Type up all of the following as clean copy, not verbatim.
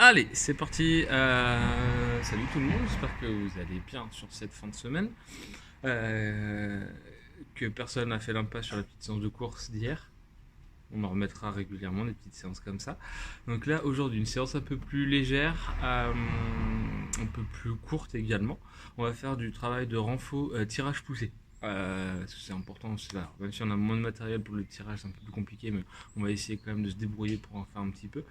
Allez, c'est parti. Salut tout le monde, j'espère que vous allez bien sur cette fin de semaine. Euh, que personne n'a fait l'impasse sur la petite séance de course d'hier. On en remettra régulièrement des petites séances comme ça. Donc là, aujourd'hui, une séance un peu plus légère, un peu plus courte également. On va faire du travail de renfort tirage poussé. C'est important, même si on a moins de matériel pour le tirage, c'est un peu plus compliqué, mais on va essayer quand même de se débrouiller pour en faire un petit peu.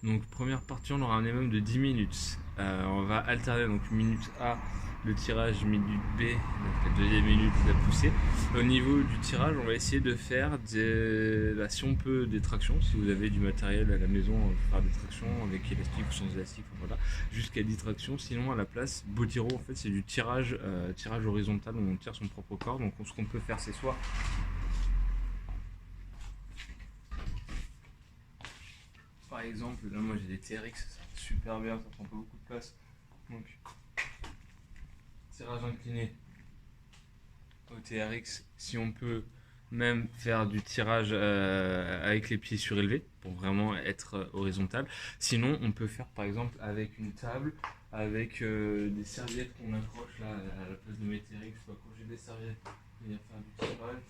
Donc première partie, on aura un minimum de 10 minutes. On va alterner donc minute A, le tirage, minute B, donc la deuxième minute, la poussée. Au niveau du tirage, on va essayer de faire si on peut, des tractions. Si vous avez du matériel à la maison, on peut faire des tractions avec élastique ou sans élastique, enfin, voilà, jusqu'à 10 tractions. Sinon, à la place, Botiro, en fait, c'est du tirage horizontal où on tire son propre corps. Donc, ce qu'on peut faire, c'est soit par exemple, là, moi j'ai des TRX, ça va super bien, ça prend pas beaucoup de place. Donc, tirage incliné au TRX, si on peut même faire du tirage avec les pieds surélevés pour vraiment être horizontal. Sinon, on peut faire par exemple avec une table, avec des serviettes qu'on accroche là à la place de mes TRX, faut accrocher des serviettes et faire du tirage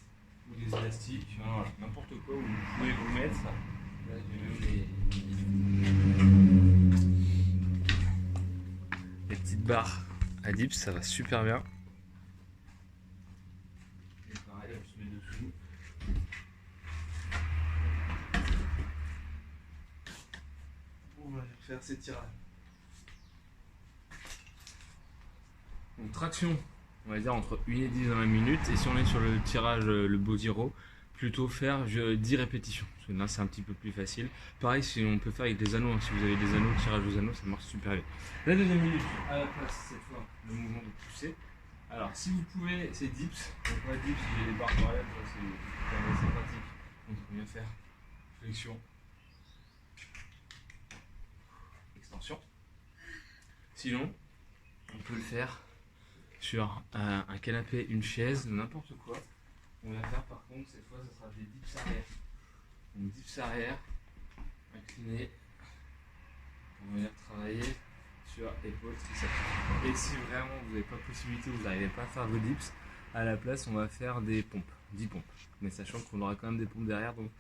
ou des élastiques, voilà, n'importe quoi où vous pouvez vous mettre. Là, j'ai même les petites barres à dips, ça va super bien. Et pareil, on se met dessous. On va faire ces tirages. Donc traction, on va dire entre 1 et 10 dans la minute. Et si on est sur le tirage, le beau zéro, plutôt faire 10 répétitions. Parce que là c'est un petit peu plus facile. Pareil, si on peut faire avec des anneaux, hein. Si vous avez des anneaux, tirage aux anneaux, ça marche super bien. La deuxième minute, à la place, cette fois, le mouvement de pousser. Alors si vous pouvez, c'est dips. Donc moi dips, j'ai les barres variables, c'est assez pratique. Donc on vient faire flexion, extension. Sinon, on peut le faire sur un canapé, une chaise, n'importe quoi. On va faire par contre, cette fois, ça sera des dips arrière. Donc dips arrière, incliné, pour venir travailler sur épaule, triceps. Et si vraiment vous n'avez pas possibilité, vous n'arrivez pas à faire vos dips, à la place, on va faire des pompes, 10 pompes. Mais sachant qu'on aura quand même des pompes derrière, donc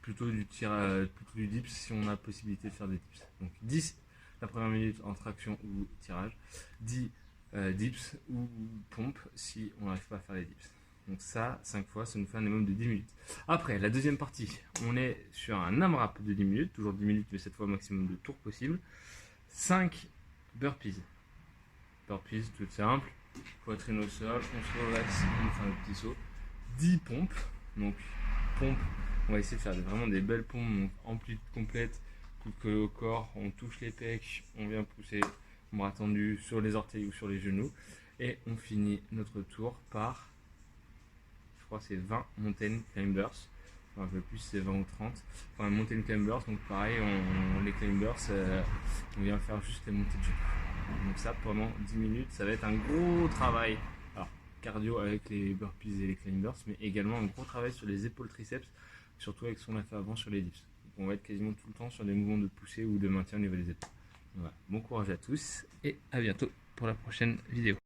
plutôt du dips si on a la possibilité de faire des dips. Donc 10 la première minute en traction ou tirage, 10 dips ou pompe si on n'arrive pas à faire les dips. Donc ça, 5 fois, ça nous fait un minimum de 10 minutes. Après, la deuxième partie, on est sur un AMRAP de 10 minutes, toujours 10 minutes, mais cette fois maximum de tours possible. 5 burpees. Burpees, tout simple. Poitrine au sol, on se relaxe, on fait un petit saut. 10 pompes. Donc, pompe, on va essayer de faire vraiment des belles pompes, donc amplitude complète, coup de collet au corps, on touche les pecs, on vient pousser bras tendu sur les orteils ou sur les genoux. Et on finit notre tour par, je crois que c'est 20 mountain climbers. Enfin, un peu plus, c'est 20 ou 30. Enfin, mountain climbers, donc pareil, les climbers, on vient faire juste les montées de genoux. Donc ça, pendant 10 minutes, ça va être un gros travail. Alors, cardio avec les burpees et les climbers, mais également un gros travail sur les épaules triceps, surtout avec ce qu'on a fait avant sur les dips. Donc on va être quasiment tout le temps sur des mouvements de poussée ou de maintien au niveau des épaules. Voilà. Bon courage à tous et à bientôt pour la prochaine vidéo.